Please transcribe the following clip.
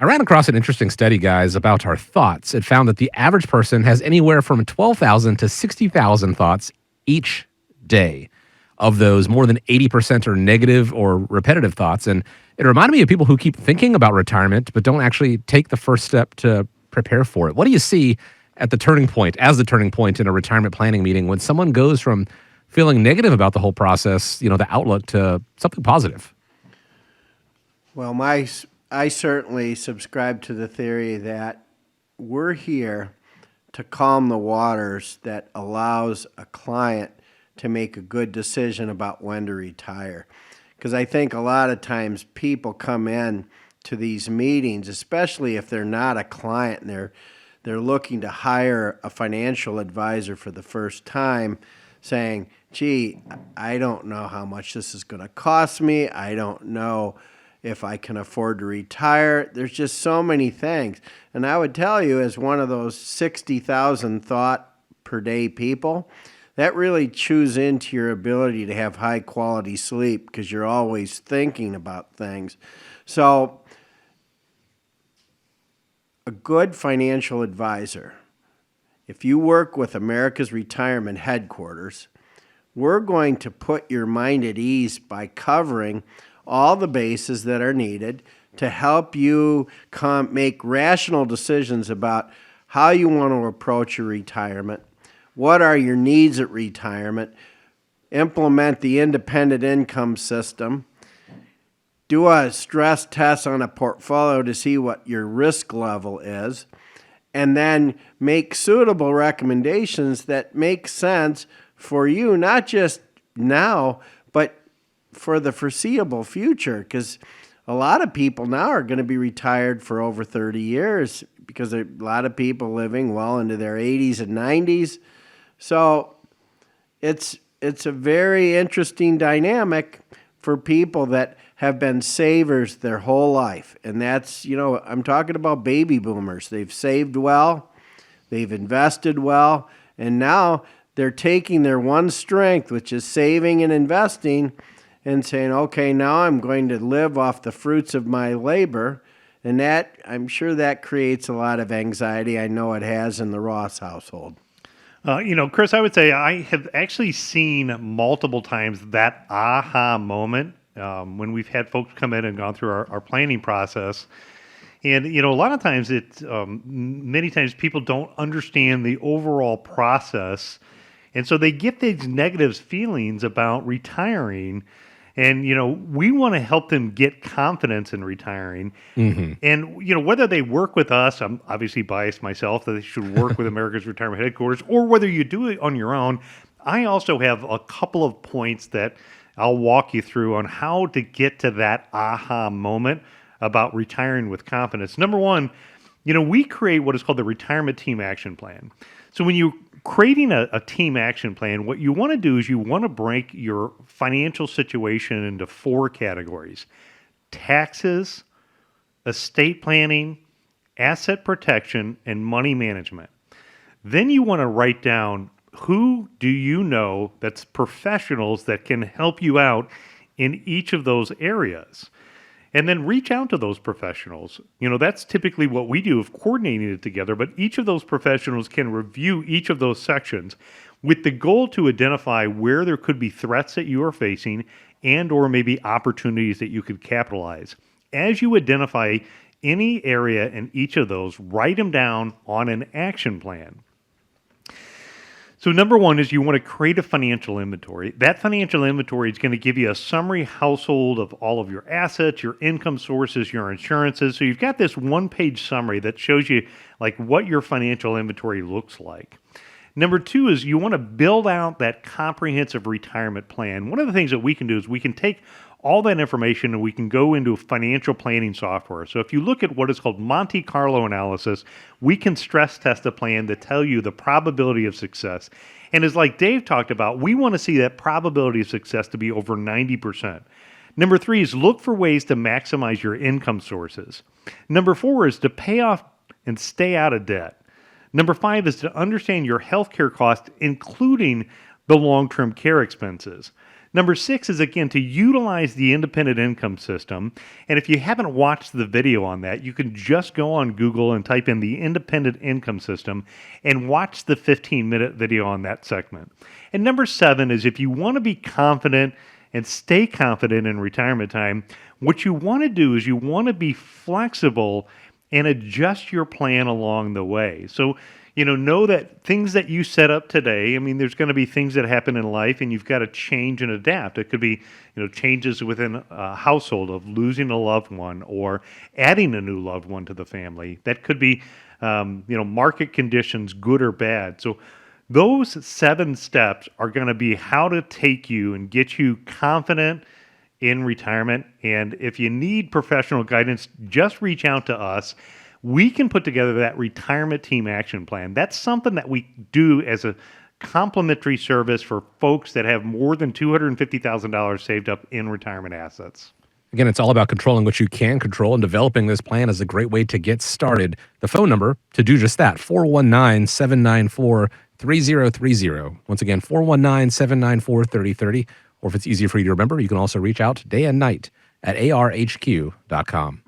I ran across an interesting study, guys, about our thoughts. It found that the average person has anywhere from 12,000 to 60,000 thoughts each day. Of those, more than 80% are negative or repetitive thoughts. And it reminded me of people who keep thinking about retirement, but don't actually take the first step to prepare for it. What do you see at the turning point, as the turning point in a retirement planning meeting, when someone goes from feeling negative about the whole process, the outlook, to something positive? Well, I certainly subscribe to the theory that we're here to calm the waters that allows a client to make a good decision about when to retire. Because I think a lot of times people come in to these meetings, especially if they're not a client and they're looking to hire a financial advisor for the first time, saying, gee, I don't know how much this is going to cost me. I don't know if I can afford to retire. There's just so many things. And I would tell you, as one of those 60,000 thought per day people, that really chews into your ability to have high quality sleep because you're always thinking about things. So a good financial advisor, if you work with America's Retirement Headquarters, we're going to put your mind at ease by covering all the bases that are needed to help you make rational decisions about how you want to approach your retirement, what are your needs at retirement, implement the independent income system, do a stress test on a portfolio to see what your risk level is, and then make suitable recommendations that make sense for you, not just now, but for the foreseeable future, because a lot of people now are going to be retired for over 30 years because there are a lot of people living well into their 80s and 90s. So it's a very interesting dynamic for people that have been savers their whole life. And that's, I'm talking about baby boomers. They've saved well, they've invested well, and now they're taking their one strength, which is saving and investing, and saying, okay, now I'm going to live off the fruits of my labor. And that, I'm sure that creates a lot of anxiety. I know it has in the Ross household. Chris, I would say I have actually seen multiple times that aha moment when we've had folks come in and gone through our planning process. And, a lot of times many times people don't understand the overall process. And so they get these negative feelings about retiring. And, we want to help them get confidence in retiring. Mm-hmm. And, whether they work with us, I'm obviously biased myself that they should work with America's Retirement Headquarters, or whether you do it on your own, I also have a couple of points that I'll walk you through on how to get to that aha moment about retiring with confidence. Number one, we create what is called the Retirement Team Action Plan. So when you're creating a team action plan, what you want to do is you want to break your financial situation into 4 categories: taxes, estate planning, asset protection, and money management. Then you want to write down who do you know that's professionals that can help you out in each of those areas. And then reach out to those professionals. That's typically what we do of coordinating it together, but each of those professionals can review each of those sections with the goal to identify where there could be threats that you are facing and or maybe opportunities that you could capitalize. As you identify any area in each of those, write them down on an action plan. So number one is you want to create a financial inventory. That financial inventory is going to give you a summary household of all of your assets, your income sources, your insurances. So you've got this one-page summary that shows you like what your financial inventory looks like. Number two is you want to build out that comprehensive retirement plan. One of the things that we can do is we can take all that information and we can go into financial planning software. So if you look at what is called Monte Carlo analysis, we can stress test a plan to tell you the probability of success. And as like Dave talked about, we want to see that probability of success to be over 90%. Number three is look for ways to maximize your income sources. Number four is to pay off and stay out of debt. Number five is to understand your healthcare costs, including the long-term care expenses. Number 6 is, again, to utilize the independent income system. And if you haven't watched the video on that, you can just go on Google and type in the independent income system and watch the 15-minute video on that segment. And number 7 is, if you want to be confident and stay confident in retirement time, what you want to do is you want to be flexible and adjust your plan along the way. So, know that things that you set up today, I mean, there's going to be things that happen in life and you've got to change and adapt. It could be, changes within a household of losing a loved one or adding a new loved one to the family. That could be, market conditions, good or bad. So those 7 steps are going to be how to take you and get you confident in retirement. And if you need professional guidance, just reach out to us. We can put together that retirement team action plan. That's something that we do as a complimentary service for folks that have more than $250,000 saved up in retirement assets. Again, it's all about controlling what you can control, and developing this plan is a great way to get started. The phone number to do just that, 419-794-3030. Once again, 419-794-3030. Or if it's easier for you to remember, you can also reach out day and night at arhq.com.